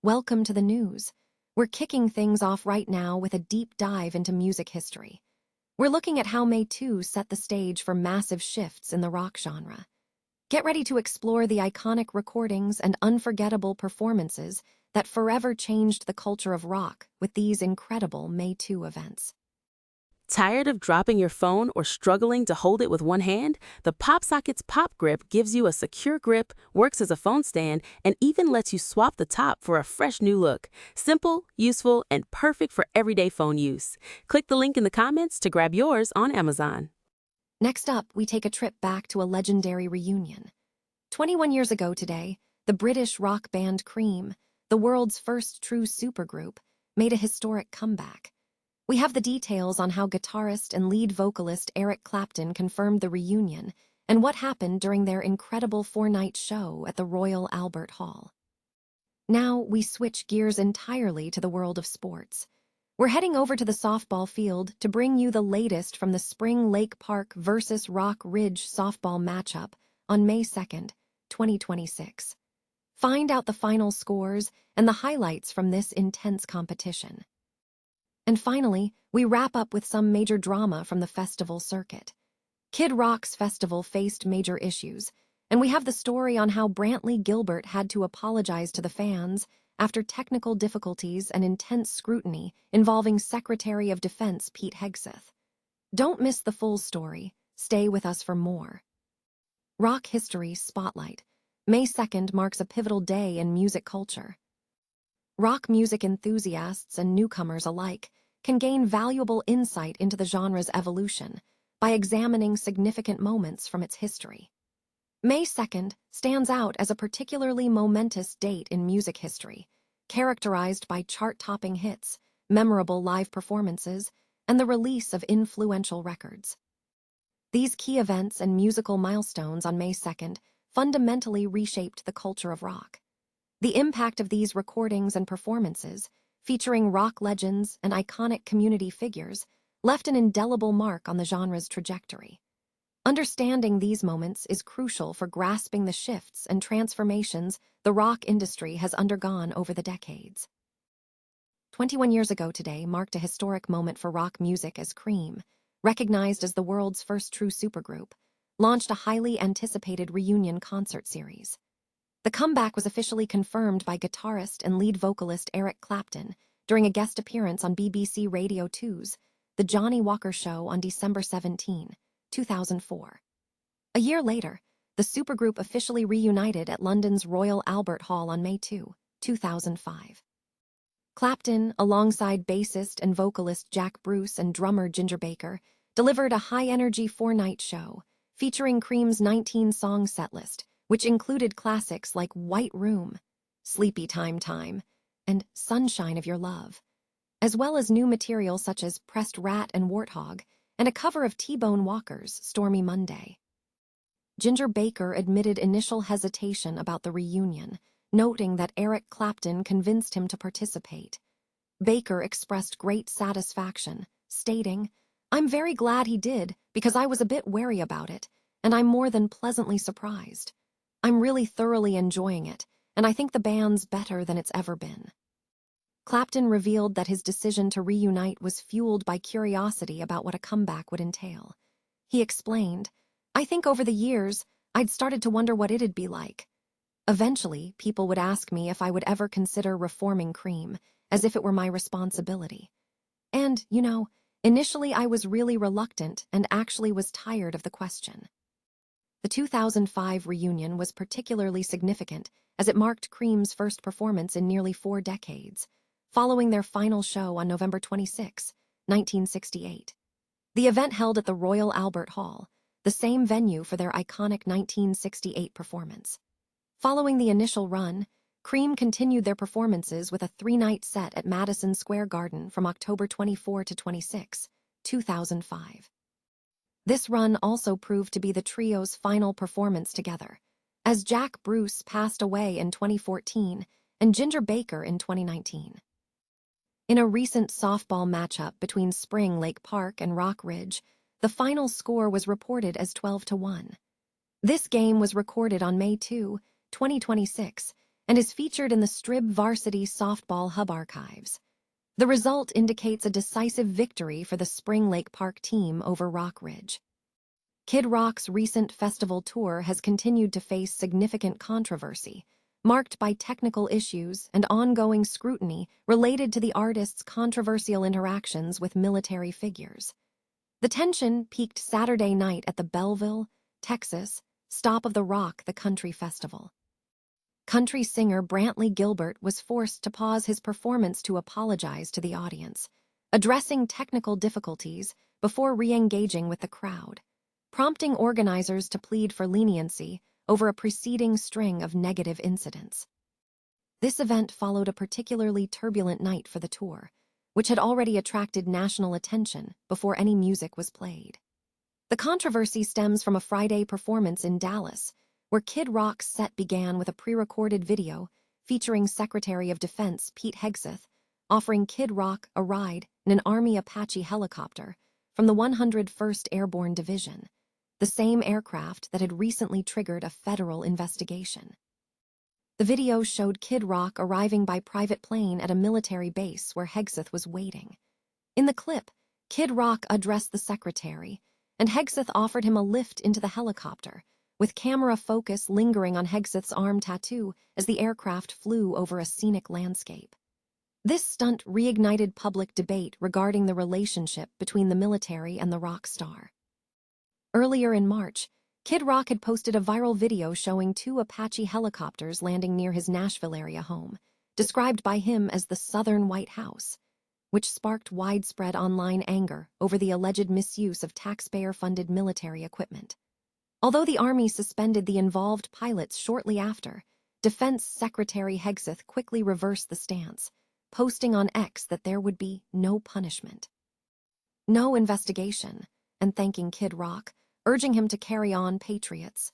Welcome to the news. We're kicking things off right now with a deep dive into music history. We're looking at how May 2 set the stage for massive shifts in the rock genre. Get ready to explore the iconic recordings and unforgettable performances that forever changed the culture of rock with these incredible May 2 events. Tired of dropping your phone or struggling to hold it with one hand? The PopSockets Pop Grip gives you a secure grip, works as a phone stand, and even lets you swap the top for a fresh new look. Simple, useful, and perfect for everyday phone use. Click the link in the comments to grab yours on Amazon. Next up, we take a trip back to a legendary reunion. 21 years ago today, the British rock band Cream, the world's first true supergroup, made a historic comeback. We have the details on how guitarist and lead vocalist Eric Clapton confirmed the reunion and what happened during their incredible four-night show at the Royal Albert Hall. Now we switch gears entirely to the world of sports. We're heading over to the softball field to bring you the latest from the Spring Lake Park versus Rock Ridge softball matchup on May 2nd, 2026. Find out the final scores and the highlights from this intense competition. And finally, we wrap up with some major drama from the festival circuit. Kid Rock's festival faced major issues, and we have the story on how Brantley Gilbert had to apologize to the fans after technical difficulties and intense scrutiny involving Secretary of Defense Pete Hegseth. Don't miss the full story. Stay with us for more. Rock History Spotlight. May 2nd marks a pivotal day in music culture. Rock music enthusiasts and newcomers alike can gain valuable insight into the genre's evolution by examining significant moments from its history. May 2nd stands out as a particularly momentous date in music history, characterized by chart-topping hits, memorable live performances, and the release of influential records. These key events and musical milestones on May 2nd fundamentally reshaped the culture of rock. The impact of these recordings and performances, featuring rock legends and iconic community figures, left an indelible mark on the genre's trajectory. Understanding these moments is crucial for grasping the shifts and transformations the rock industry has undergone over the decades. 21 years ago today marked a historic moment for rock music as Cream, recognized as the world's first true supergroup, launched a highly anticipated reunion concert series. The comeback was officially confirmed by guitarist and lead vocalist Eric Clapton during a guest appearance on BBC Radio 2's The Johnny Walker Show on December 17, 2004. A year later, the supergroup officially reunited at London's Royal Albert Hall on May 2, 2005. Clapton, alongside bassist and vocalist Jack Bruce and drummer Ginger Baker, delivered a high-energy four-night show featuring Cream's 19-song setlist, which included classics like White Room, Sleepy Time Time, and Sunshine of Your Love, as well as new material such as Pressed Rat and Warthog, and a cover of T-Bone Walker's Stormy Monday. Ginger Baker admitted initial hesitation about the reunion, noting that Eric Clapton convinced him to participate. Baker expressed great satisfaction, stating, "I'm very glad he did because I was a bit wary about it, and I'm more than pleasantly surprised. I'm really thoroughly enjoying it, and I think the band's better than it's ever been." Clapton revealed that his decision to reunite was fueled by curiosity about what a comeback would entail. He explained, "I think over the years, I'd started to wonder what it'd be like. Eventually, people would ask me if I would ever consider reforming Cream, as if it were my responsibility. And, initially I was really reluctant and actually was tired of the question." The 2005 reunion was particularly significant as it marked Cream's first performance in nearly 4 decades, following their final show on November 26, 1968. The event held at the Royal Albert Hall, the same venue for their iconic 1968 performance. Following the initial run, Cream continued their performances with a 3-night set at Madison Square Garden from October 24 to 26, 2005. This run also proved to be the trio's final performance together, as Jack Bruce passed away in 2014 and Ginger Baker in 2019. In a recent softball matchup between Spring Lake Park and Rock Ridge, the final score was reported as 12-1. This game was recorded on May 2, 2026, and is featured in the Strib Varsity Softball Hub archives. The result indicates a decisive victory for the Spring Lake Park team over Rock Ridge. Kid Rock's recent festival tour has continued to face significant controversy, marked by technical issues and ongoing scrutiny related to the artist's controversial interactions with military figures. The tension peaked Saturday night at the Belleville, Texas, stop of the Rock the Country Festival. Country singer Brantley Gilbert was forced to pause his performance to apologize to the audience, addressing technical difficulties before re-engaging with the crowd, prompting organizers to plead for leniency over a preceding string of negative incidents. This event followed a particularly turbulent night for the tour, which had already attracted national attention before any music was played. The controversy stems from a Friday performance in Dallas, where Kid Rock's set began with a pre-recorded video featuring Secretary of Defense Pete Hegseth offering Kid Rock a ride in an Army Apache helicopter from the 101st Airborne Division, the same aircraft that had recently triggered a federal investigation. The video showed Kid Rock arriving by private plane at a military base where Hegseth was waiting. In the clip, Kid Rock addressed the secretary, and Hegseth offered him a lift into the helicopter, with camera focus lingering on Hegseth's arm tattoo as the aircraft flew over a scenic landscape. This stunt reignited public debate regarding the relationship between the military and the rock star. Earlier in March, Kid Rock had posted a viral video showing 2 Apache helicopters landing near his Nashville area home, described by him as the Southern White House, which sparked widespread online anger over the alleged misuse of taxpayer-funded military equipment. Although the Army suspended the involved pilots shortly after, Defense Secretary Hegseth quickly reversed the stance, posting on X that there would be no punishment, no investigation, and thanking Kid Rock, urging him to carry on Patriots.